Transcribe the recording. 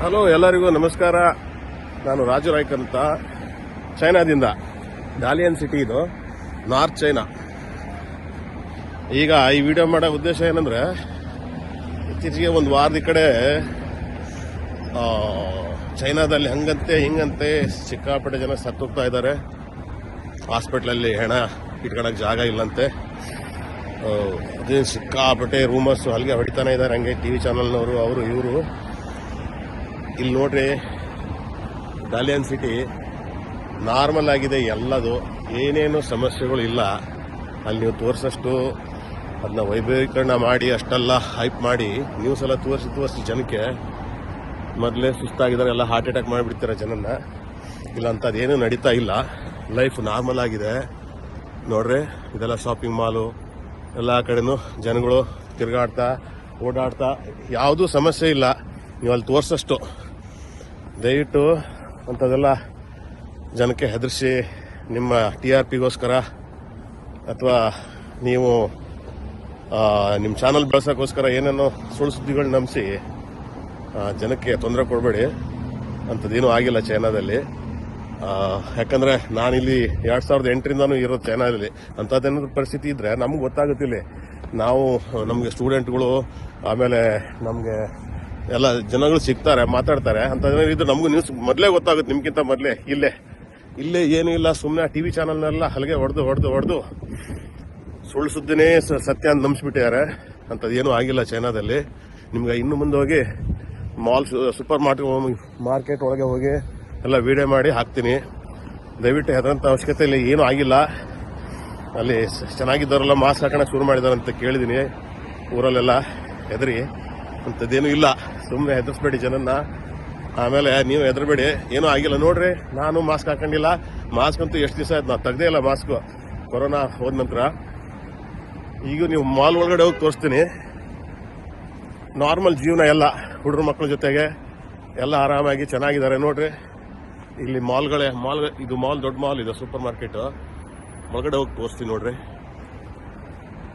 Hello, ಎಲ್ಲರಿಗೂ ನಮಸ್ಕಾರ. ನಾನು ರಾಜು ರಾಯ್ಕ್ ಅಂತ, ಚೈನಾದಿಂದ. ಡಾಲಿಯನ್ ಸಿಟಿ ಇದು, ನಾರ್ತ್ ಚೈನಾ. ಈಗ ಈ ವಿಡಿಯೋ ಮಾಡೋ ಉದ್ದೇಶ ಏನಂದ್ರೆ, ಇತ್ತೀಚೆಗೆ ಒಂದು ವಾರದ ಕಡೆ ಚೈನಾದಲ್ಲಿ ಹಂಗಂತೆ ಹಿಂಗಂತೆ ಸಿಕ್ಕಾಪಟ್ಟೆ ಜನ ಸತ್ತೋಗ್ತಾ ಇದ್ದಾರೆ. ಹಾಸ್ಪಿಟ್ಲಲ್ಲಿ ಹೆಣ ಇಟ್ಕೊಳಕ್ ಜಾಗ ಇಲ್ಲಂತೆ. ಅದೇ ಸಿಕ್ಕಾಪಟ್ಟೆ ರೂಮರ್ಸ್ ಅಲ್ಲಿಗೆ ಹೊಡಿತಾನೆ ಇದ್ದಾರೆ. ಹಂಗೆ ಟಿವಿ ಚಾನಲ್ನವರು ಅವರು ಇವರು. ಇಲ್ಲಿ ನೋಡ್ರಿ, ಡಾಲಿಯನ್ ಸಿಟಿ ನಾರ್ಮಲ್ ಆಗಿದೆ, ಎಲ್ಲದು ಏನೇನು ಸಮಸ್ಯೆಗಳು ಇಲ್ಲ. ಅಲ್ಲಿ ನೀವು ತೋರಿಸಷ್ಟು ಅದನ್ನ ವೈಭವೀಕರಣ ಮಾಡಿ ಅಷ್ಟೆಲ್ಲ ಹೈಪ್ ಮಾಡಿ ನ್ಯೂಸ್ ಎಲ್ಲ ತೋರಿಸಿ ಜನಕ್ಕೆ ಮೊದಲೇ ಸುಸ್ತಾಗಿದ್ದಾರೆ, ಎಲ್ಲ ಹಾರ್ಟ್ ಅಟ್ಯಾಕ್ ಮಾಡಿಬಿಡ್ತಾರೆ ಜನನ್ನ. ಇಲ್ಲ ಅಂತ ಅದೇನು ನಡೀತಾ ಇಲ್ಲ. ಲೈಫ್ ನಾರ್ಮಲ್ ಆಗಿದೆ. ನೋಡ್ರಿ, ಇದೆಲ್ಲ ಶಾಪಿಂಗ್ ಮಾಲು, ಎಲ್ಲ ಕಡೆನೂ ಜನಗಳು ತಿರುಗಾಡ್ತಾ ಓಡಾಡ್ತಾ, ಯಾವುದೂ ಸಮಸ್ಯೆ ಇಲ್ಲ. ನೀವು ಅಲ್ಲಿ ತೋರಿಸಷ್ಟು ದಯವಿಟ್ಟು ಅಂಥದ್ದೆಲ್ಲ ಜನಕ್ಕೆ ಹೆದರಿಸಿ ನಿಮ್ಮ TRPಗೋಸ್ಕರ ಅಥವಾ ನೀವು ನಿಮ್ಮ ಚಾನಲ್ ಬೆಳೆಸೋಕ್ಕೋಸ್ಕರ ಏನೇನೋ ಸುಳ್ಳು ಸುದ್ದಿಗಳು ನಂಬಿಸಿ ಜನಕ್ಕೆ ತೊಂದರೆ ಕೊಡಬೇಡಿ. ಅಂಥದ್ದೇನೂ ಆಗಿಲ್ಲ ಚೈನಾದಲ್ಲಿ. ಯಾಕಂದರೆ ನಾನಿಲ್ಲಿ 2008ರಿಂದನೂ ಇರೋದು ಚೈನಾದಲ್ಲಿ. ಅಂಥದ್ದೇನಾದ್ರು ಪರಿಸ್ಥಿತಿ ಇದ್ದರೆ ನಮ್ಗೆ ಗೊತ್ತಾಗುತ್ತಿಲ್ಲ. ನಮಗೆ ಸ್ಟೂಡೆಂಟ್ಗಳು, ಆಮೇಲೆ ನಮಗೆ ಎಲ್ಲ ಜನಗಳು ಸಿಗ್ತಾರೆ, ಮಾತಾಡ್ತಾರೆ. ಅಂಥದ್ದೇನಿದ್ದು ನಮಗೂ ನ್ಯೂಸ್ ಮೊದಲೇ ಗೊತ್ತಾಗುತ್ತೆ, ನಿಮ್ಗಿಂತ ಮೊದಲೇ. ಇಲ್ಲೇ ಏನೂ ಇಲ್ಲ, ಸುಮ್ಮನೆ TV ಚಾನಲ್ನೆಲ್ಲ ಹಲಗೆ ಹೊಡೆದು ಸುಳ್ಳು ಸುದ್ದಿನೇ ಸತ್ಯ ಅಂತ ನಂಬಿಸ್ಬಿಟ್ಟಿದ್ದಾರೆ. ಅಂಥದ್ದೇನೂ ಆಗಿಲ್ಲ ಚೈನಾದಲ್ಲಿ. ನಿಮ್ಗೆ ಇನ್ನು ಮುಂದೆ ಹೋಗಿ ಸೂಪರ್ ಮಾರ್ಕೆಟ್ ಒಳಗೆ ಹೋಗಿ ಎಲ್ಲ ವಿಡಿಯೋ ಮಾಡಿ ಹಾಕ್ತೀನಿ. ದಯವಿಟ್ಟು ಹೆದರಂಥ ಅವಶ್ಯಕತೆ ಇಲ್ಲ, ಏನೂ ಆಗಿಲ್ಲ. ಅಲ್ಲಿ ಚೆನ್ನಾಗಿದ್ದವರೆಲ್ಲ ಮಾಸ್ಕ್ ಹಾಕೋಣ ಶುರು ಮಾಡಿದಾರೆ ಅಂತ ಕೇಳಿದ್ದೀನಿ ಊರಲ್ಲೆಲ್ಲ. ಹೆದರಿ ಅಂಥದ್ದೇನೂ ಇಲ್ಲ, ಸುಮ್ಮನೆ ಹೆದರ್ಸ್ಬೇಡಿ ಜನನ್ನ. ಆಮೇಲೆ ನೀವು ಹೆದರ್ಬೇಡಿ, ಏನೂ ಆಗಿಲ್ಲ. ನೋಡ್ರಿ, ನಾನು ಮಾಸ್ಕ್ ಹಾಕೊಂಡಿಲ್ಲ. ಮಾಸ್ಕ್ ಅಂತೂ ಎಷ್ಟು ದಿವಸ ಆಯ್ತು, ನಾವು ತೆಗ್ದೇ ಇಲ್ಲ ಮಾಸ್ಕ್, ಕೊರೋನಾ ಹೋದ ನಂತರ. ಈಗ ನೀವು ಮಾಲ್ ಒಳಗಡೆ ಹೋಗಿ ತೋರಿಸ್ತೀನಿ. ನಾರ್ಮಲ್ ಜೀವನ, ಎಲ್ಲ ಹುಡುಗರ ಮಕ್ಕಳ ಜೊತೆಗೆ ಎಲ್ಲ ಆರಾಮಾಗಿ ಚೆನ್ನಾಗಿದ್ದಾರೆ. ನೋಡ್ರಿ, ಇಲ್ಲಿ ಮಾಲ್ ಇದು ಮಾಲ್, ದೊಡ್ಡ ಮಾಲ್ ಇದೆ, ಸೂಪರ್ ಮಾರ್ಕೆಟ್ ಒಳಗಡೆ ಹೋಗಿ ತೋರಿಸ್ತೀನಿ. ನೋಡ್ರಿ.